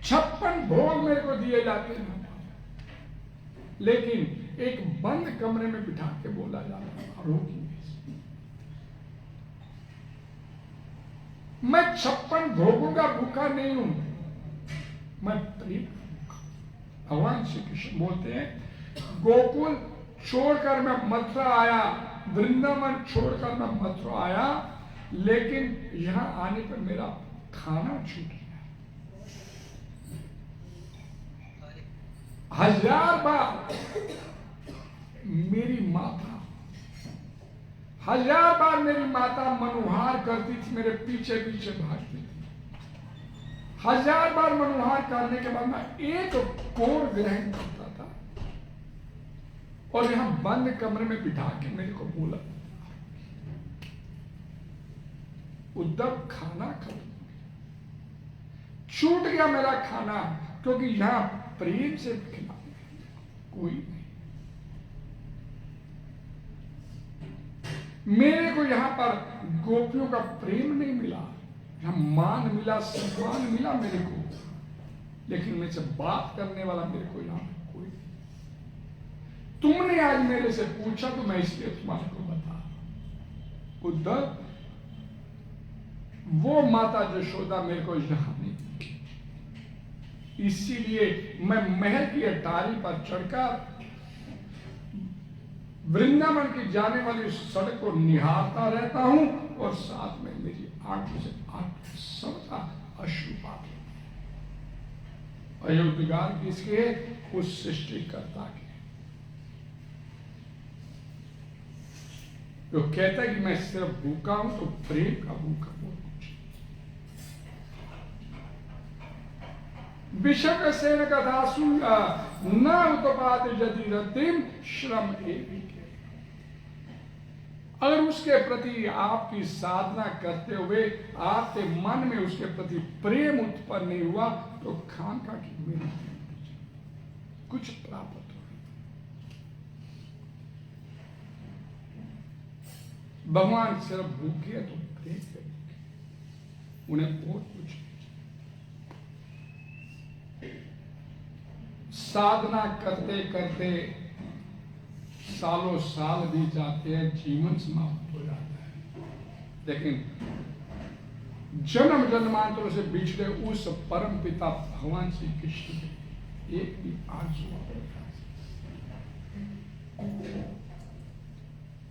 छप्पन भोग मेरे को दिए जाते हैं, लेकिन एक बंद कमरे में बिठा के बोला जाता है आरोगी। मैं 56 भोगों का भूखा नहीं हूं, मैं प्रेम का भूखा। भगवान श्री कृष्ण बोलते हैं, गोकुल छोड़कर मैं मथुरा आया, वृंदावन छोड़कर मैं मथुरा आया, लेकिन यहां आने पर मेरा खाना छूट गया। 1000 बार मेरी माता, 1000 बार मेरी माता मनुहार करती थी, मेरे पीछे पीछे भागती थी। 1000 बार मनुहार करने के बाद मैं एक कोर ग्रहण करता था, और यहां बंद कमरे में बिठा के मेरे को बोला, उद्धव खाना खत्म, छूट गया मेरा खाना, क्योंकि यहां प्रेम से खिलाने कोई नहीं। मेरे को यहां पर गोपियों का प्रेम नहीं मिला, यहां मान मिला, सम्मान मिला मेरे को, लेकिन मेरे से बात करने वाला मेरे को यहां कोई नहीं। तुमने आज मेरे से पूछा तो मैं इसलिए तुम्हारे को बता, उद्धव, वो माता यशोदा मेरे को यहां नहीं, इसीलिए मैं महल की अटारी पर चढ़कर वृंदावन की जाने वाली सड़क को निहारता रहता हूं, और साथ में मेरी 8 से 8 सबका अश्रुपात और ये उद्गार किसके? उस सृष्टिकर्ता के। तो कहता है कि मैं सिर्फ भूखा हूं तो प्रेम का भूखा बोल कुछ विषक सेन कथासु न उत्पाद यदि रतिम श्रम एवं। अगर उसके प्रति आपकी साधना करते हुए आपके मन में उसके प्रति प्रेम उत्पन्न नहीं हुआ तो खानका की मेरी कुछ प्राप्त हो। भगवान सिर्फ भूखे तो प्रेम करेंगे, उन्हें और कुछ नहीं। साधना करते करते सालों साल भी जाते हैं, जीवन समाप्त हो जाता है, लेकिन जन्म जन्मांतरों से बिछड़े उस परम पिता भगवान श्री कृष्ण के एक भी आंसू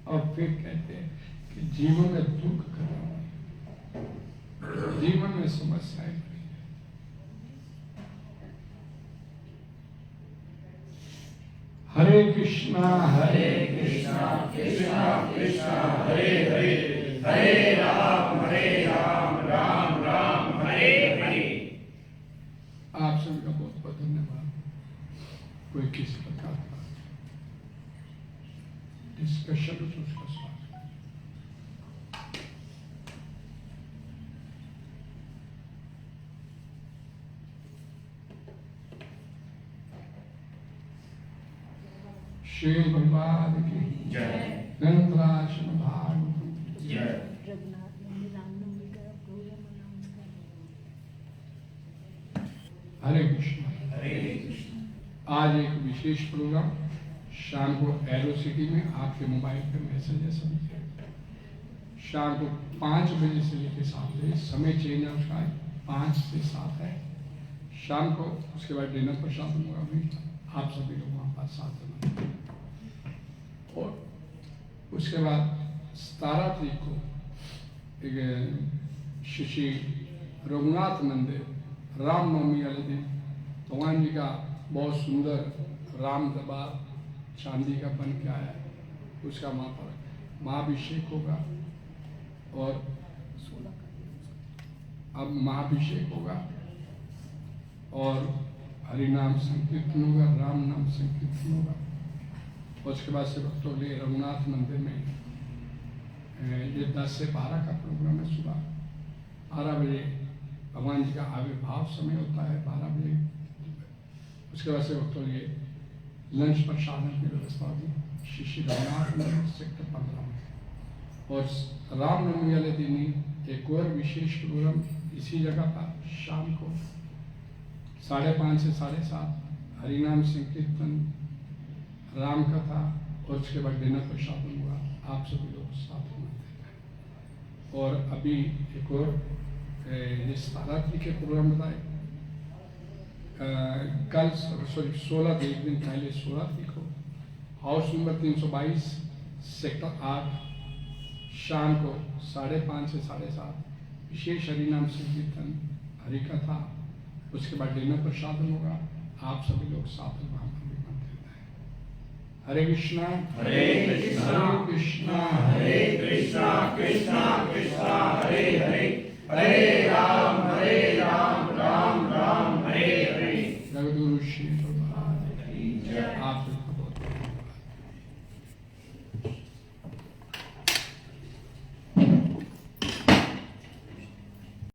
और फिर कहते हैं कि जीवन में दुख खत्म, जीवन में समस्याएं बनी। हरे कृष्णा कृष्णा कृष्णा कृष्णा हरे हरे, हरे राम राम राम हरे हरे। आप सभी का बहुत बहुत धन्यवाद। कोई किसी प्रकार का डिस्कशन हो तो उसका स्वागत। श्री भगवान की जय, ग्रंथराज भाग जय। हरे कृष्ण। हरे कृष्ण। आज एक विशेष प्रोग्राम शाम को एरो सिटी में आपके मोबाइल पे मैसेज है सभी के। शाम को 5 बजे से लेकर 7 बजे समय चेंज है उसका, 5 से 7 है शाम को। उसके बाद डिनर प्रसाद होगा भी, आप सभी लोग वहाँ पास साथ देना। और उसके बाद 17 तारीख को एक श्री रघुनाथ मंदिर रामनवमी वाले दिन भगवान जी का बहुत सुंदर राम दरबार चांदी का बन के आया है, उसका वहाँ पर महाभिषेक होगा। और अब महाभिषेक होगा और हरिनाम संकीर्तन होगा, राम नाम संकीर्तन होगा। और उसके बाद से भक्तों के लिए रघुनाथ मंदिर में ये 10 से 12 का प्रोग्राम है। सुबह 12 बजे भगवान जी का आविर्भाव समय होता है, 12 बजे। उसके बाद से भक्तों के लिए लंच प्रसादन की व्यवस्था होगी श्री रघुनाथ मंदिर सेक्टर 15 में। और रामनवमी वाले दिन ही एक और विशेष प्रोग्राम इसी जगह पर शाम को 5:30 से 7:30 हरिनाम संकीर्तन, राम कथा और उसके बाद डिनर प्रसादन हुआ। आप सभी लोग साथ में हैं। और अभी एक और ये 17 तारीख के प्रोग्राम बताए, कल 16 एक दिन पहले 16 तारीख को हाउस नंबर 322 सेक्टर 8 शाम को 5:30 से 7:30 विशेष हरिनाम संकीर्तन, हरि कथा, उसके बाद डिनर प्रसादन होगा। आप सभी लोग साथ में वहां पर भी बनते हैं। हरे कृष्णा हरे कृष्णा कृष्णा हरे कृष्णा कृष्णा कृष्णा हरे हरे, हरे राम राम राम हरे हरे। जगदगुरु श्री भगवान जय। आप